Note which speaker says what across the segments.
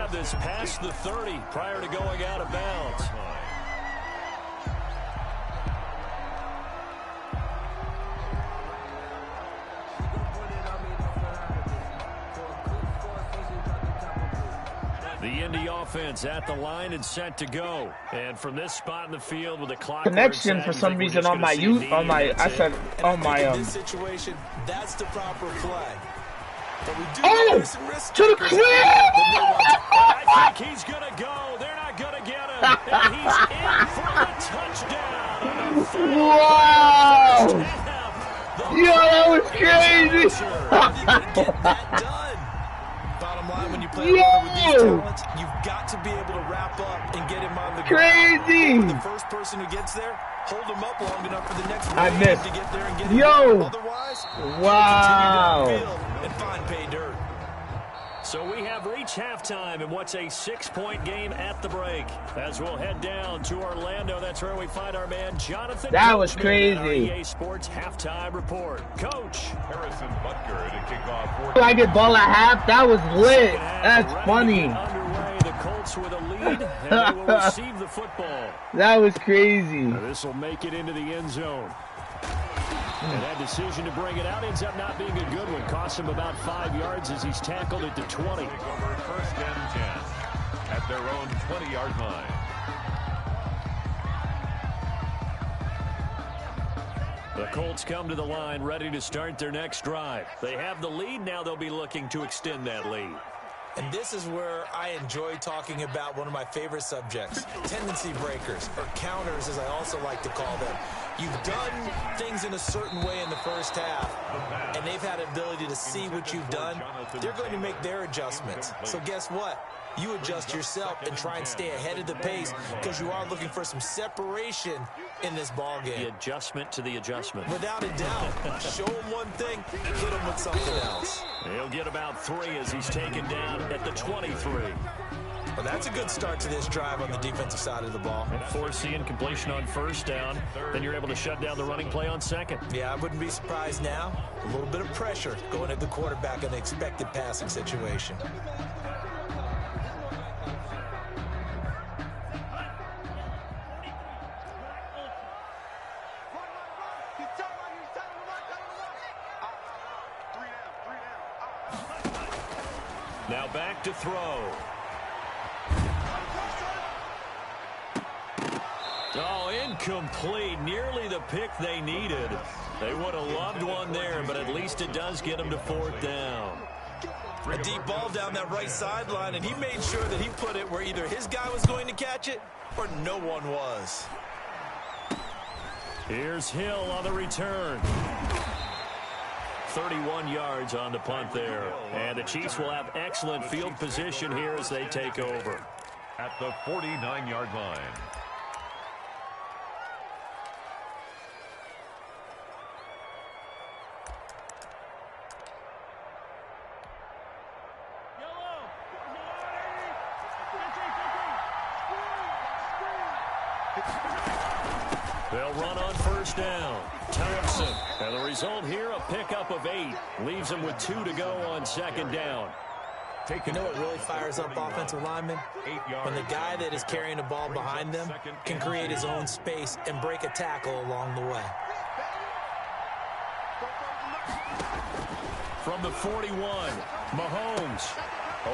Speaker 1: have this past the 30 prior to going out of bounds. The Indy offense at the line and set to go. And from this spot in the field with the clock
Speaker 2: connection for some reason on my
Speaker 3: this situation, that's the proper play. But we do
Speaker 2: to the clear!
Speaker 1: I think he's gonna go. They're not gonna get him. And he's in for the touchdown.
Speaker 2: Wow! Yo, that was crazy!
Speaker 3: Get that done. Bottom line, when you play around with these talents, you've got to be able to wrap up and get him on the ground.
Speaker 2: Crazy!
Speaker 3: The first person who gets there, hold him up long enough for the next
Speaker 2: I missed.
Speaker 3: to get there and get him.
Speaker 2: Yo!
Speaker 3: Otherwise,
Speaker 2: wow!
Speaker 3: continue downfield and find pay dirt.
Speaker 1: So we have reached halftime in what's a 6-point game at the break. As we'll head down to Orlando, that's where we find our man Jonathan.
Speaker 2: That was
Speaker 1: Coachman
Speaker 2: crazy.
Speaker 1: at our EA Sports halftime report. Coach.
Speaker 4: Harrison Butker to kick off.
Speaker 2: I get ball at half. That was lit. That's funny.
Speaker 1: Underway, the Colts with a lead, and they will receive the football.
Speaker 2: That was crazy.
Speaker 1: This will make it into the end zone. And that decision to bring it out ends up not being a good one. Costs him about 5 yards as he's tackled at the 20.
Speaker 4: Over first and 10 at their own 20-yard line.
Speaker 1: The Colts come to the line ready to start their next drive. They have the lead. Now they'll be looking to extend that lead.
Speaker 3: And this is where I enjoy talking about one of my favorite subjects, tendency breakers, or counters as I also like to call them. You've done things in a certain way in the first half, and they've had an ability to see what you've done. They're going to make their adjustments. So guess what? You adjust yourself and try and stay ahead of the pace because you are looking for some separation in this ball game.
Speaker 1: The adjustment to the adjustment.
Speaker 3: Without a doubt. Show him one thing, hit him with something else.
Speaker 1: He'll get about 3 as he's taken down at the 23.
Speaker 3: Well, that's a good start to this drive on the defensive side of the ball.
Speaker 1: Forcing completion on first down. Then you're able to shut down the running play on second.
Speaker 3: Yeah, I wouldn't be surprised now. A little bit of pressure going at the quarterback in an expected passing situation.
Speaker 1: Now back to throw. Oh, incomplete. Nearly the pick they needed. They would have loved one there, but at least it does get them to 4th down.
Speaker 3: A deep ball down that right sideline, and he made sure that he put it where either his guy was going to catch it or no one was.
Speaker 1: Here's Hill on the return. 31 yards on the punt there. And the Chiefs will have excellent field position here as they take over.
Speaker 4: At the 49-yard line.
Speaker 1: They'll run on first down. Thompson. And the result here, a pickup of 8. Leaves them with 2 to go on second down.
Speaker 3: You know what really fires up offensive linemen? When the guy that is carrying the ball behind them can create his own space and break a tackle along the way.
Speaker 1: From the 41, Mahomes.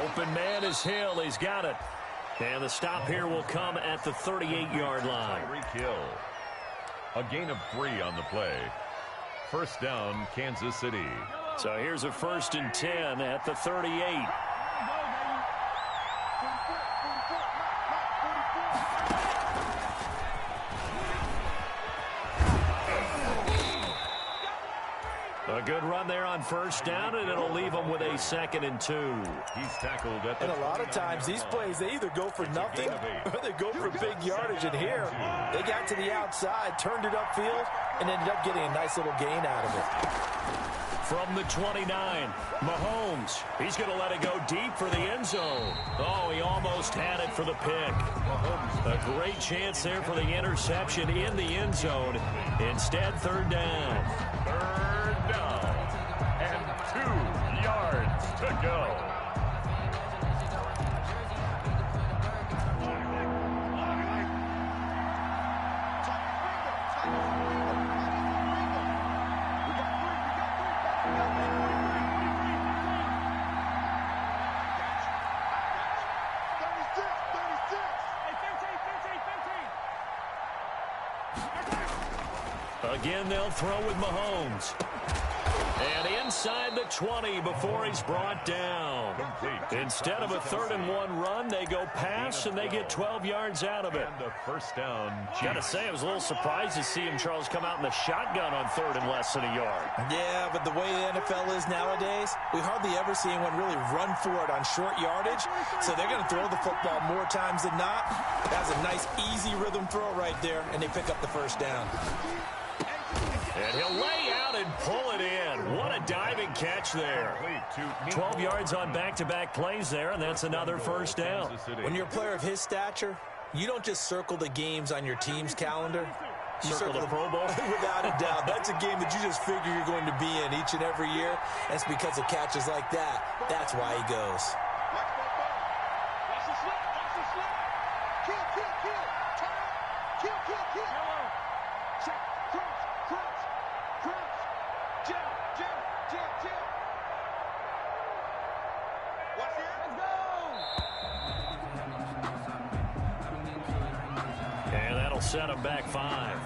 Speaker 1: Open man is Hill. He's got it. And the stop here will come at the 38-yard line.
Speaker 4: A gain of 3 on the play. First down, Kansas City.
Speaker 1: So here's a 1st and 10 at the 38. A good run there on first down, and it'll leave them with a 2nd and 2.
Speaker 4: He's tackled at the.
Speaker 3: And a lot of times these plays, they either go for nothing or they go for big yardage. And here, they got to the outside, turned it upfield, and ended up getting a nice little gain out of it.
Speaker 1: From the 29, Mahomes. He's going to let it go deep for the end zone. Oh, he almost had it for the pick. A great chance there for the interception in the end zone. Instead, 3rd down.
Speaker 4: 3rd down. And 2 yards to go.
Speaker 1: Again, they'll throw with Mahomes. And inside the 20 before he's brought down. Instead of a 3rd-and-1 run, they go pass, and they get 12 yards out of it.
Speaker 4: And a first down.
Speaker 1: Got to say, I was a little surprised to see him, Charles, come out in the shotgun on 3rd and less than a yard.
Speaker 3: Yeah, but the way the NFL is nowadays, we hardly ever see anyone really run for it on short yardage. So they're going to throw the football more times than not. That's a nice, easy rhythm throw right there, and they pick up the first down.
Speaker 1: And he'll lay out and pull it in. What a diving catch there. 12 yards on back-to-back plays there, and that's another first down.
Speaker 3: When you're a player of his stature, you don't just circle the games on your team's calendar. You
Speaker 1: circle the Pro Bowl?
Speaker 3: Without a doubt. That's a game that you just figure you're going to be in each and every year. And it's because of catches like that. That's why he goes.
Speaker 1: And that'll set him back 5.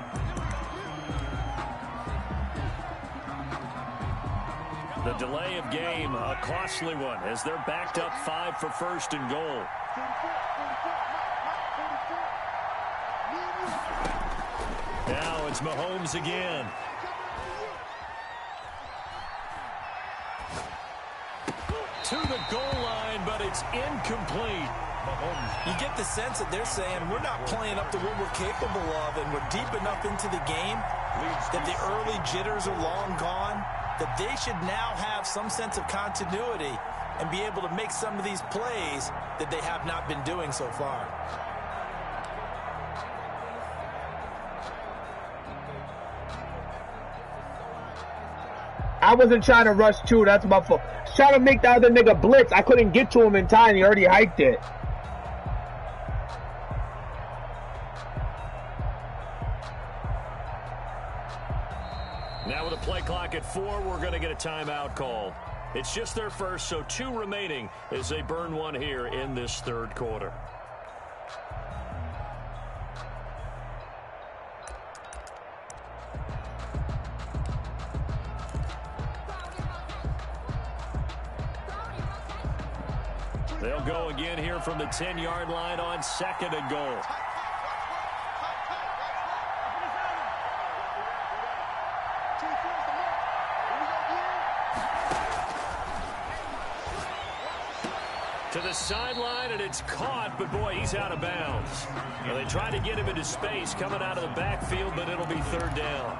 Speaker 1: The delay of game, a costly one, as they're backed up 5 for 1st and goal. Now it's Mahomes again. To the goal line, but it's incomplete.
Speaker 3: You get the sense that they're saying we're not playing up to what we're capable of, and we're deep enough into the game that the early jitters are long gone, that they should now have some sense of continuity and be able to make some of these plays that they have not been doing so far.
Speaker 2: I wasn't trying to rush too. That's my fault. I was trying to make the other nigga blitz. I couldn't get to him in time. He already hiked it.
Speaker 1: Now with a play clock at 4, we're going to get a timeout call. It's just their first, so 2 remaining as they burn one here in this 3rd quarter. They'll go again here from the 10-yard line on 2nd and goal. To the sideline, and it's caught, but boy, he's out of bounds. Now, they tried to get him into space coming out of the backfield, but it'll be 3rd down.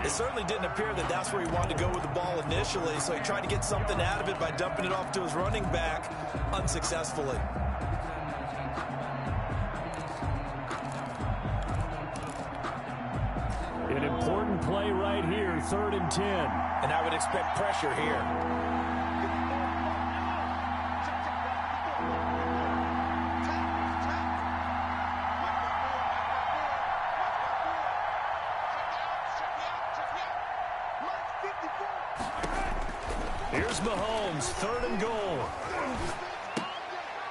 Speaker 3: It certainly didn't appear that that's where he wanted to go with the ball initially, so he tried to get something out of it by dumping it off to his running back unsuccessfully.
Speaker 1: An important play right here, 3rd and 10.
Speaker 3: And I would expect pressure here.
Speaker 1: Here's Mahomes, 3rd and goal.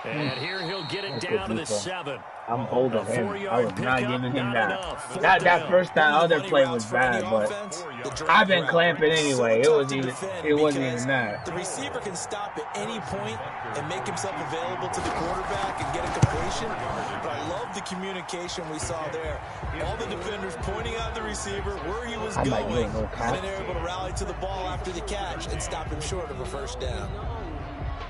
Speaker 1: And here he'll get it down to the 7.
Speaker 2: I'm holding him. I was not giving him that.
Speaker 1: That
Speaker 2: That other play was bad, but I've been clamping anyway. It wasn't even that.
Speaker 3: The receiver can stop at any point and make himself available to the quarterback and get a completion. But I love the communication we saw there. All the defenders pointing out the receiver where he was going, and then they're able to rally to the ball after the catch and stop him short of a first down.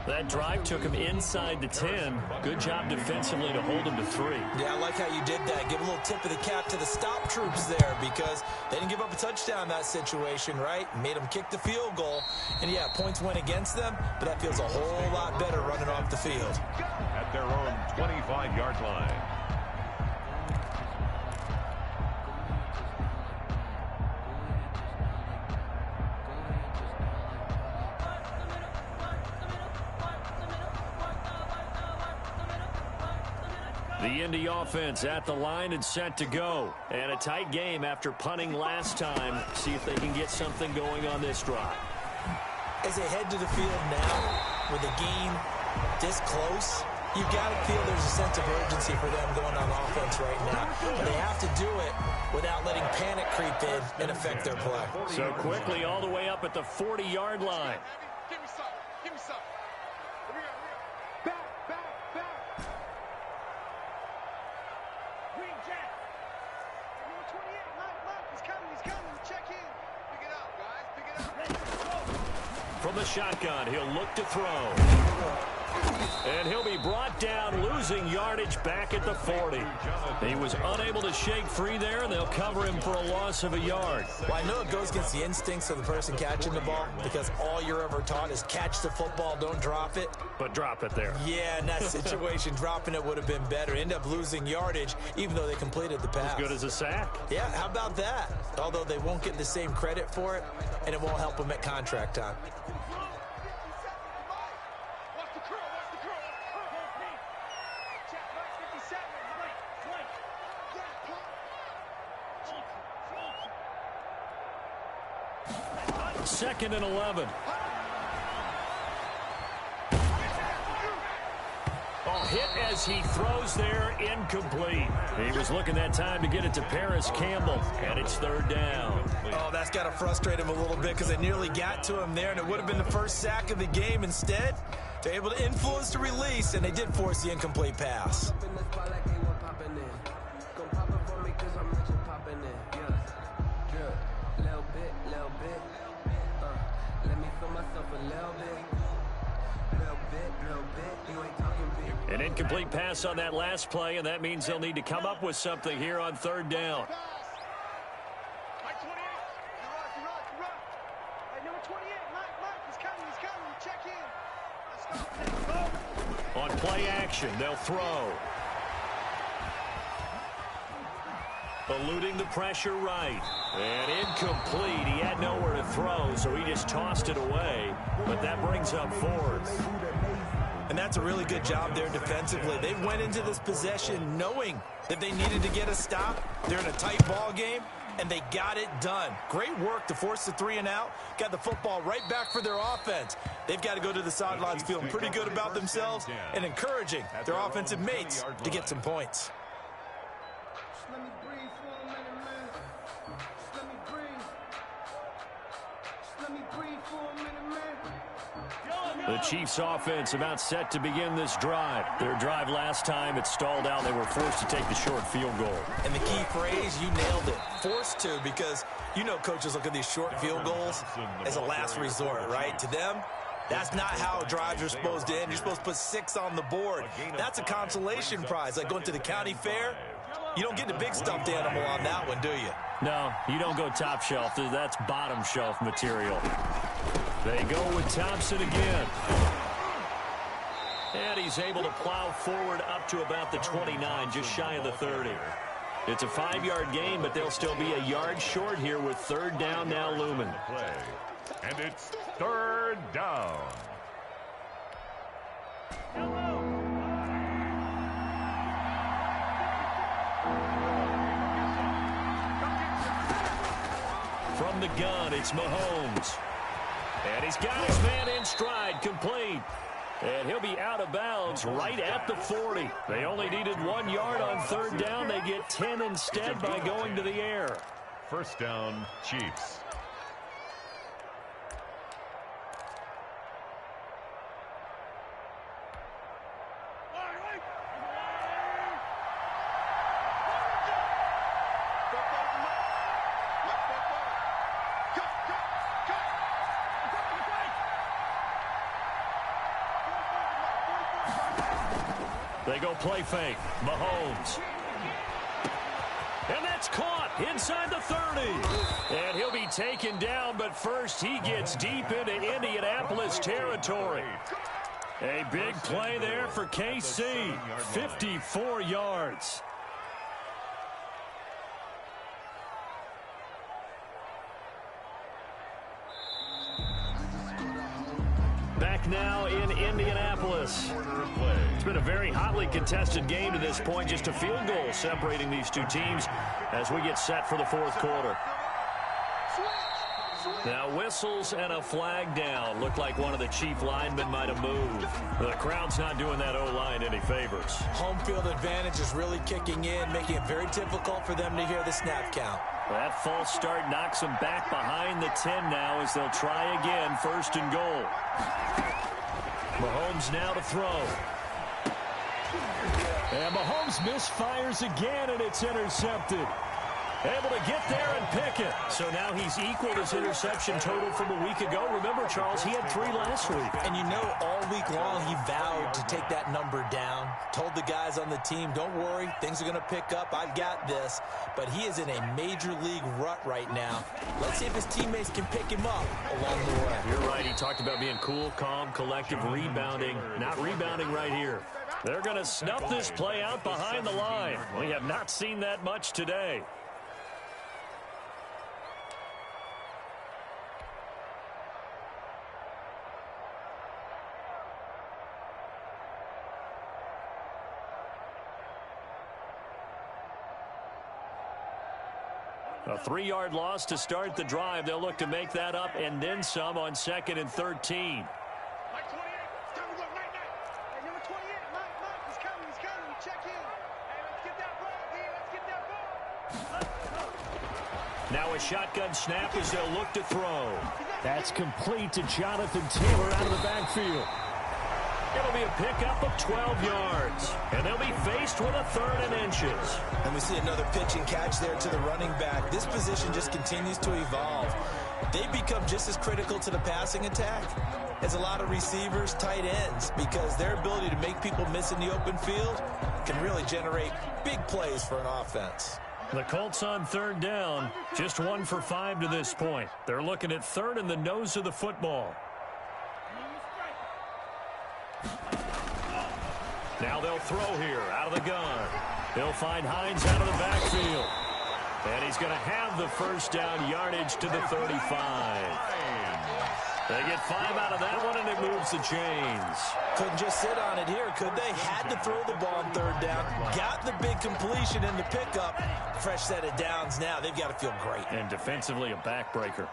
Speaker 1: That drive took him inside the 10. Good job defensively to hold him to 3.
Speaker 3: Yeah, I like how you did that. Give a little tip of the cap to the stop troops there because they didn't give up a touchdown in that situation, right? Made them kick the field goal. And, yeah, points went against them, but that feels a whole lot better running off the field.
Speaker 4: At their own 25-yard line.
Speaker 1: The Indy offense at the line and set to go. And a tight game after punting last time. See if they can get something going on this drive.
Speaker 3: As they head to the field now with a game this close, You've got to feel there's a sense of urgency for them going on offense right now. They have to do it without letting panic creep in and affect their play.
Speaker 1: So quickly all the way up at the 40-yard line.
Speaker 5: Give me some. Give me some. Here we go. Back. Green Jack. Number 28. Mike. He's coming. Check in. Pick it up, guys. Pick it up.
Speaker 1: From the shotgun, he'll look to throw. And he'll be brought down, losing yardage back at the 40. He was unable to shake free there, and they'll cover him for a loss of a yard.
Speaker 3: Well, I know it goes against the instincts of the person catching the ball because all you're ever taught is catch the football, don't drop it.
Speaker 1: But drop it there.
Speaker 3: Yeah, in that situation, dropping it would have been better. End up losing yardage, even though they completed the pass.
Speaker 1: As good as a sack.
Speaker 3: Yeah, how about that? Although they won't get the same credit for it, and it won't help them at contract time.
Speaker 1: Second and 11. Oh, hit as he throws there, incomplete. He was looking that time to get it to Paris Campbell, and it's third down.
Speaker 3: Oh, that's got to frustrate him a little bit because they nearly got to him there, and it would have been the first sack of the game. Instead, they're able to influence the release, and they did force the incomplete pass.
Speaker 1: An incomplete pass on that last play, and that means they'll need to come up with something here on third down.
Speaker 5: Mike 28. You're right. Hey, number 28. Mike. He's coming. Check in. Let's go.
Speaker 1: On play action, they'll throw. Eluding the pressure right. And incomplete. He had nowhere to throw, so he just tossed it away. But that brings up fourth.
Speaker 3: And that's a really good job there defensively. They went into this possession knowing that they needed to get a stop. They're in a tight ball game, and they got it done. Great work to force the 3 and out. Got the football right back for their offense. They've got to go to the sidelines feeling pretty good about themselves and encouraging their offensive mates to get some points.
Speaker 5: Let me breathe for a minute, man. Let me breathe for a minute, man.
Speaker 1: The Chiefs offense about set to begin this drive. Their drive last time, it stalled out. They were forced to take the short field goal.
Speaker 3: And the key phrase, you nailed it. Forced to, because you know coaches look at these short field goals as a last resort, right? To them, that's not how drives are supposed to end. You're supposed to put 6 on the board. That's a consolation prize, like going to the county fair. You don't get the big stuffed animal on that one, do you?
Speaker 1: No, you don't go top shelf. That's bottom shelf material. They go with Thompson again. And he's able to plow forward up to about the 29, just shy of the 30. It's a 5-yard gain, but they'll still be a yard short here with third down now looming.
Speaker 4: And it's third down.
Speaker 1: From the gun, it's Mahomes. And he's got his man in stride, complete. And he'll be out of bounds right at the 40. They only needed 1 yard on third down. They get 10 instead by going to the air.
Speaker 4: First down, Chiefs.
Speaker 1: They go play fake. Mahomes. And that's caught inside the 30. And he'll be taken down, but first he gets deep into Indianapolis territory. A big play there for KC. 54 yards. Back now in Indianapolis. It's been a very hotly contested game to this point. Just a field goal separating these two teams as we get set for the fourth quarter.
Speaker 5: Switch!
Speaker 1: Now whistles and a flag down. Looked like one of the Chief linemen might have moved. The crowd's not doing that O-line any favors.
Speaker 3: Home field advantage is really kicking in, making it very difficult for them to hear the snap count.
Speaker 1: That false start knocks them back behind the 10 now as they'll try again, 1st and goal. Mahomes now to throw. And Mahomes misfires again, and it's intercepted. Able to get there and pick it. So now he's equaled his interception total from a week ago. Remember, Charles, he had 3 last week.
Speaker 3: And you know, all week long he vowed to take that number down. Told the guys on the team, don't worry, things are going to pick up. I've got this. But he is in a major league rut right now. Let's see if his teammates can pick him up along the way.
Speaker 1: You're right. He talked about being cool, calm, collective, rebounding. Not rebounding right here. They're going to snuff this play out behind the line. We have not seen that much today. A 3-yard loss to start the drive. They'll look to make that up and then some on 2nd and 13.
Speaker 5: Mike 28, it's time to go, night. Hey, number 28, Mike, he's coming, check in. Hey, let's get that ball, D, let's get that ball.
Speaker 1: Now a shotgun snap as they'll look to throw. That's complete to Jonathan Taylor out of the backfield. It'll be a pickup of 12 yards. And they'll be faced with a 3rd and inches.
Speaker 3: And we see another pitch and catch there to the running back. This position just continues to evolve. They become just as critical to the passing attack as a lot of receivers, tight ends, because their ability to make people miss in the open field can really generate big plays for an offense.
Speaker 1: The Colts on 3rd down, just 1 for 5 to this point. They're looking at 3rd and the nose of the football. Now they'll throw here out of the gun. They'll find Hines out of the backfield. And he's going to have the 1st down yardage to the 35. They get 5 out of that one, and it moves the chains.
Speaker 3: Couldn't just sit on it here, could they? Had to throw the ball on 3rd down. Got the big completion in the pickup. Fresh set of downs now. They've got to feel great.
Speaker 1: And defensively, a backbreaker.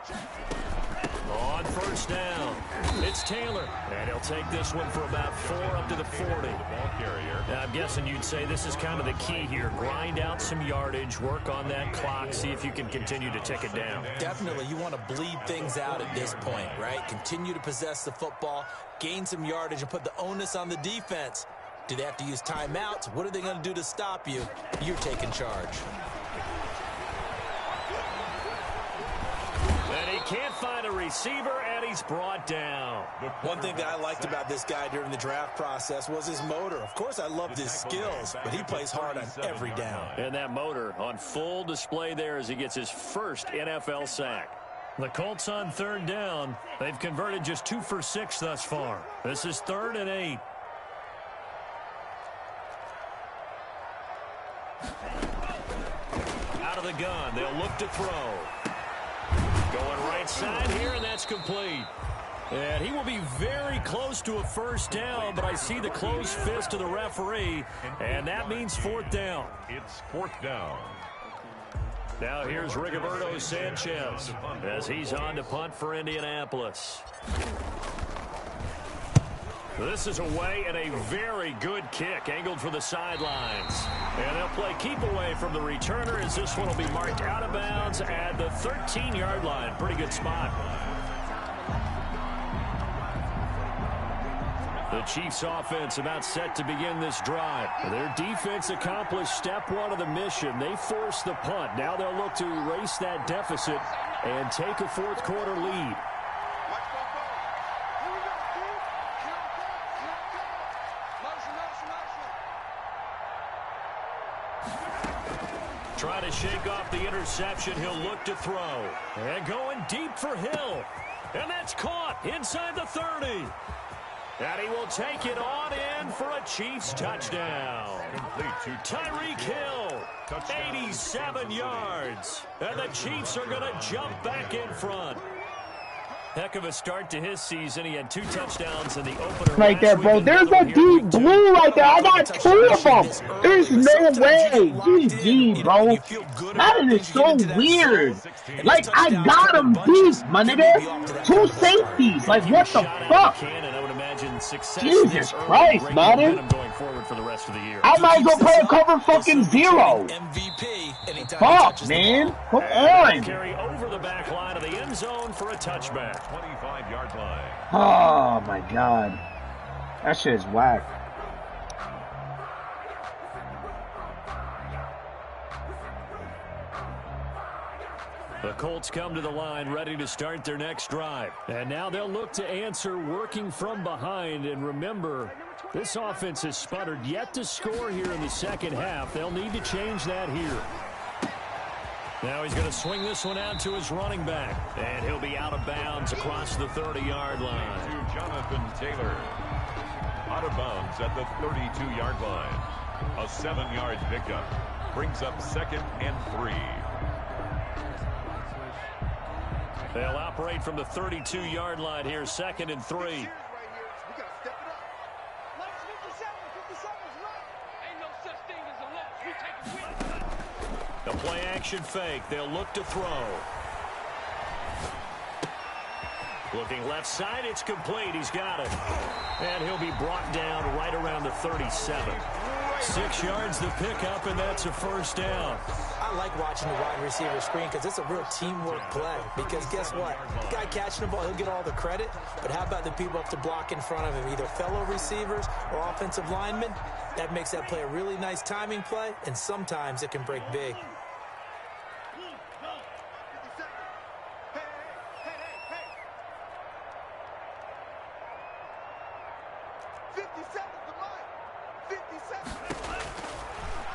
Speaker 1: On 1st down, it's Taylor. And he'll take this one for about 4 up to the 40. Now, I'm guessing you'd say this is kind of the key here. Grind out some yardage, work on that clock, see if you can continue to tick it down.
Speaker 3: Definitely, you want to bleed things out at this point, right? Continue to possess the football, gain some yardage, and put the onus on the defense. Do they have to use timeouts? What are they going to do to stop you? You're taking charge.
Speaker 1: And he can't find a receiver, and he's brought down.
Speaker 3: One thing that I liked about this guy during the draft process was his motor. Of course, I loved his skills, but he plays hard on every down.
Speaker 1: And that motor on full display there as he gets his 1st NFL sack. The Colts on 3rd down. They've converted just 2 for 6 thus far. This is 3rd and 8. Out of the gun, they'll look to throw. Going right side here, and that's complete. And he will be very close to a 1st down, but I see the closed fist of the referee, and that means 4th down.
Speaker 4: It's 4th down.
Speaker 1: Now here's Rigoberto Sanchez as he's on to punt for Indianapolis. This is away and a very good kick, angled for the sidelines. And they'll play keep away from the returner as this one will be marked out of bounds at the 13-yard line. Pretty good spot. The Chiefs offense about set to begin this drive. Their defense accomplished step 1 of the mission. They forced the punt. Now they'll look to erase that deficit and take a 4th quarter lead. Trying to shake off the interception. He'll look to throw. And going deep for Hill. And that's caught inside the 30. And he will take it on in for a Chiefs touchdown. Tyreek Hill, 87 yards. And the Chiefs are going to jump back in front. Heck of a start to his season. He had 2 touchdowns in the opener.
Speaker 2: Right there, bro. There's a deep blue right there. I got 2 of them. There's no way. GG, bro. That is so weird. Like, I got him deep, my nigga. 2 safeties. Like, what the fuck? Jesus Christ, man. I might as well play a cover fucking 0. Fuck, man. Come on.
Speaker 1: Carry over the back line of the end zone for a touchback.
Speaker 4: 25-yard line.
Speaker 2: Oh, my God. That shit is whack.
Speaker 1: The Colts come to the line ready to start their next drive. And now they'll look to answer working from behind. And remember, this offense has sputtered yet to score here in the second half. They'll need to change that here. Now he's going to swing this one out to his running back. And he'll be out of bounds across the 30-yard line.
Speaker 4: To Jonathan Taylor. Out of bounds at the 32-yard line. A 7-yard pickup. Brings up 2nd and 3.
Speaker 1: They'll operate from the 32-yard line here, 2nd and 3. The play action fake. They'll look to throw. Looking left side. It's complete. He's got it. And he'll be brought down right around the 37. 6 yards the pickup, and that's a first down.
Speaker 3: I like watching the wide receiver screen because it's a real teamwork play. Because guess what? The guy catching the ball, he'll get all the credit. But how about the people up to block in front of him, either fellow receivers or offensive linemen? That makes that play a really nice timing play, and sometimes it can break big.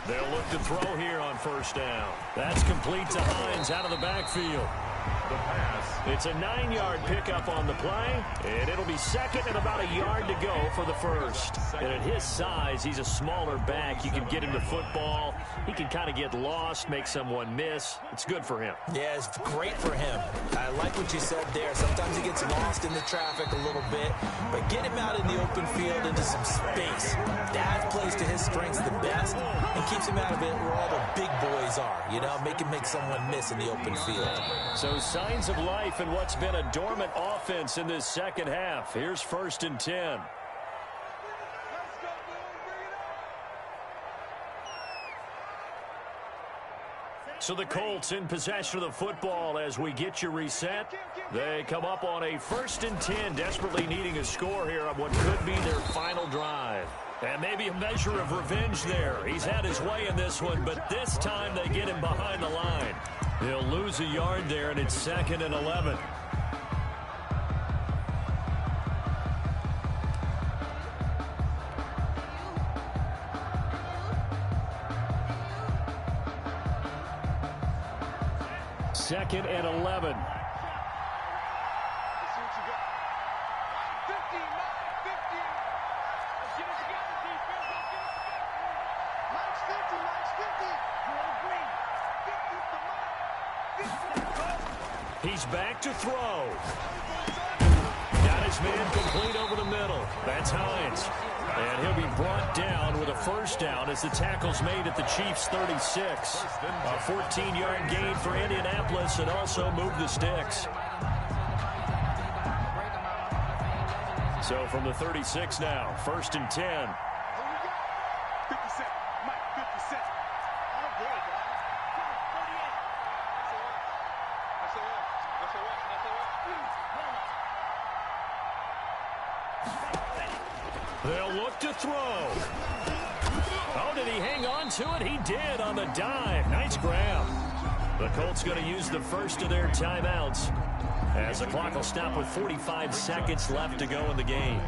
Speaker 1: They'll look to throw here on first down. That's complete to Hines out of the backfield.
Speaker 4: The pass.
Speaker 1: It's a 9-yard pickup on the play, and it'll be 2nd and about a yard to go for the first. And at his size, he's a smaller back. You can get him the football. He can kind of get lost, make someone miss. It's good for him.
Speaker 3: Yeah, it's great for him. I like what you said there. Sometimes he gets lost in the traffic a little bit, but get him out in the open field into some space. That plays to his strengths the best and keeps him out of it where all the big boys are, you know, make someone miss in the open field.
Speaker 1: So signs of life in what's been a dormant offense in this second half. Here's 1st and 10. So the Colts in possession of the football as we get you reset. They come up on a 1st and 10, desperately needing a score here on what could be their final drive. And maybe a measure of revenge there. He's had his way in this one, but this time they get him behind the line. He'll lose a yard there, and it's 2nd and 11. Second and 11. He's back to throw. Got his man complete over the middle. That's Hines. And he'll be brought down with a first down as the tackle's made at the Chiefs' 36. A 14-yard gain for Indianapolis and also move the sticks. So from the 36 now, 1st and 10. They'll look to throw. Oh, did he hang on to it? He did on the dive. Nice grab. The Colts going to use the first of their timeouts as the clock will stop with 45 seconds left to go in the game.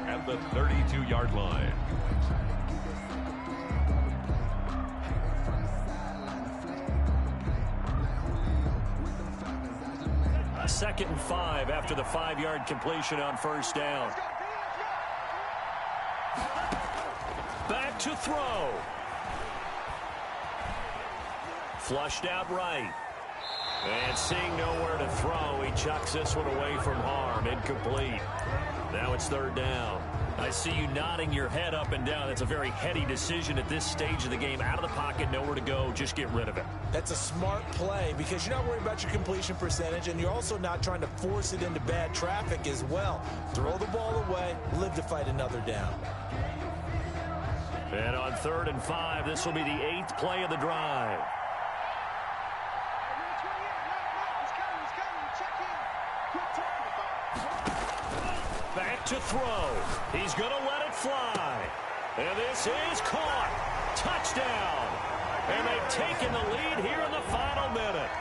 Speaker 4: At the 32-yard line.
Speaker 1: Second and 5 after the 5-yard completion on first down. Back to throw. Flushed out right. And seeing nowhere to throw, he chucks this one away from harm. Incomplete. Now it's third down. I see you nodding your head up and down. That's a very heady decision at this stage of the game. Out of the pocket, nowhere to go. Just get rid of it.
Speaker 3: That's a smart play because you're not worried about your completion percentage, and you're also not trying to force it into bad traffic as well. Throw the ball away, live to fight another down.
Speaker 1: And on 3rd and 5, this will be the 8th play of the drive. Back to throw. He's going to let it fly. And this is caught. Touchdown. And they've taken the lead here in the final minute.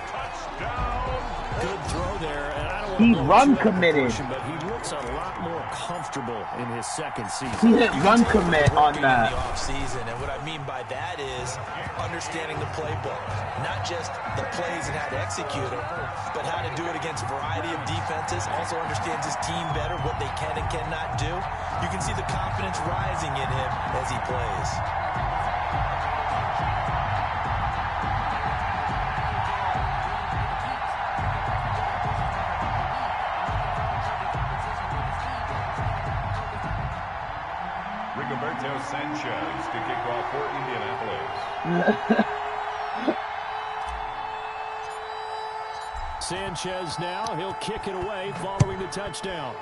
Speaker 1: Touchdown. Good throw there. And I don't want
Speaker 2: He's run committed.
Speaker 1: But he looks a lot more comfortable in his second season.
Speaker 2: He hit run commit on that.
Speaker 3: In the offseason, and what I mean by that is understanding the playbook. Not just the plays and how to execute them, but how to do it against a variety of defenses. Also understands his team better, what they can and cannot do. You can see the confidence rising in him as he plays.
Speaker 4: Rigoberto Sanchez to kick off for Indianapolis.
Speaker 1: Sanchez now, he'll kick it away following the touchdown.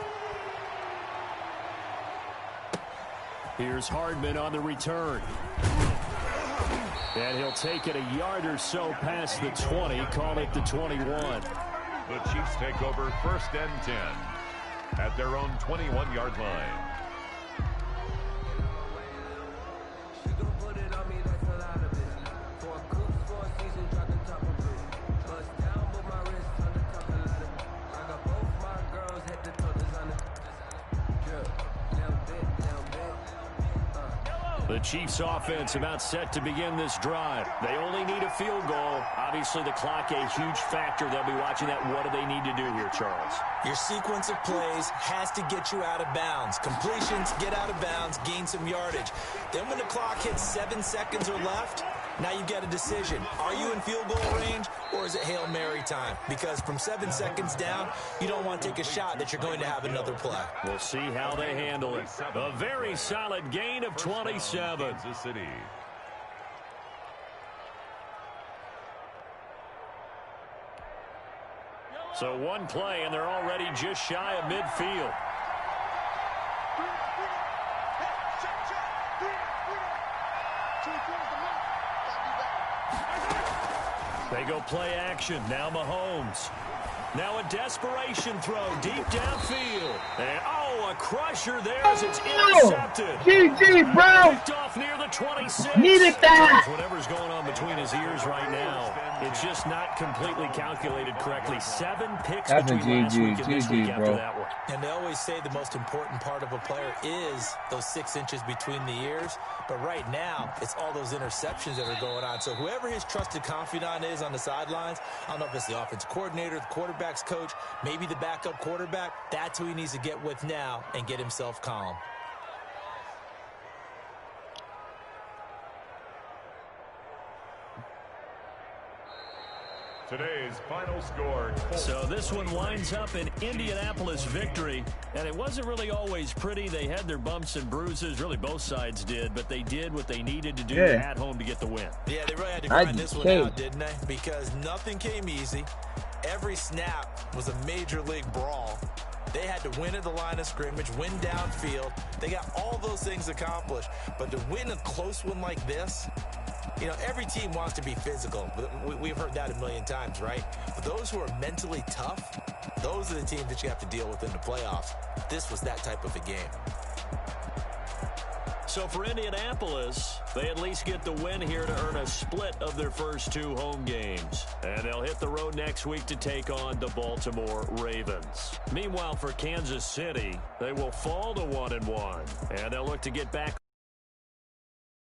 Speaker 1: Here's Hardman on the return. And he'll take it a yard or so past the 20, call it the 21.
Speaker 4: The Chiefs take over 1st and 10 at their own 21-yard line.
Speaker 1: The Chiefs offense about set to begin this drive. They only need a field goal. Obviously, the clock a huge factor. They'll be watching that. What do they need to do here, Charles?
Speaker 3: Your sequence of plays has to get you out of bounds. Completions, get out of bounds, gain some yardage. Then when the clock hits 7 seconds or left, now you've got a decision. Are you in field goal range or is it Hail Mary time? Because from 7 seconds down, you don't want to take a shot that you're going to have another play.
Speaker 1: We'll see how they handle it. A very solid gain of 27.
Speaker 4: Kansas City.
Speaker 1: So one play, and they're already just shy of midfield. They go play action. Now Mahomes. Now a desperation throw deep downfield. And, oh, a crusher there as it's intercepted.
Speaker 2: GG, bro.
Speaker 1: Picked off near the 26.
Speaker 2: Needed that.
Speaker 1: Whatever's going on between his ears right now, it's just not completely calculated correctly. 7 picks
Speaker 2: That's a
Speaker 1: between last week and this week
Speaker 2: GG,
Speaker 1: after
Speaker 2: bro.
Speaker 1: that one.
Speaker 3: And they always say the most important part of a player is those 6 inches between the ears. But right now, it's all those interceptions that are going on. So whoever his trusted confidant is on the sidelines, I don't know if it's the offense coordinator, the quarterback's coach, maybe the backup quarterback, that's who he needs to get with now and get himself calm.
Speaker 4: Today's final score.
Speaker 1: So this one winds up an Indianapolis victory, and it wasn't really always pretty. They had their bumps and bruises. Really, both sides did, but they did what they needed to do at home to get the win.
Speaker 3: Yeah, they really had to grind this one out, didn't they? Because nothing came easy. Every snap was a major league brawl. They had to win at the line of scrimmage, win downfield. They got all those things accomplished. But to win a close one like this, you know, every team wants to be physical. We've heard that a million times, right? But those who are mentally tough, those are the teams that you have to deal with in the playoffs. This was that type of a game.
Speaker 1: So for Indianapolis, they at least get the win here to earn a split of their first 2 home games. And they'll hit the road next week to take on the Baltimore Ravens. Meanwhile, for Kansas City, they will fall to 1-1, and they'll look to get back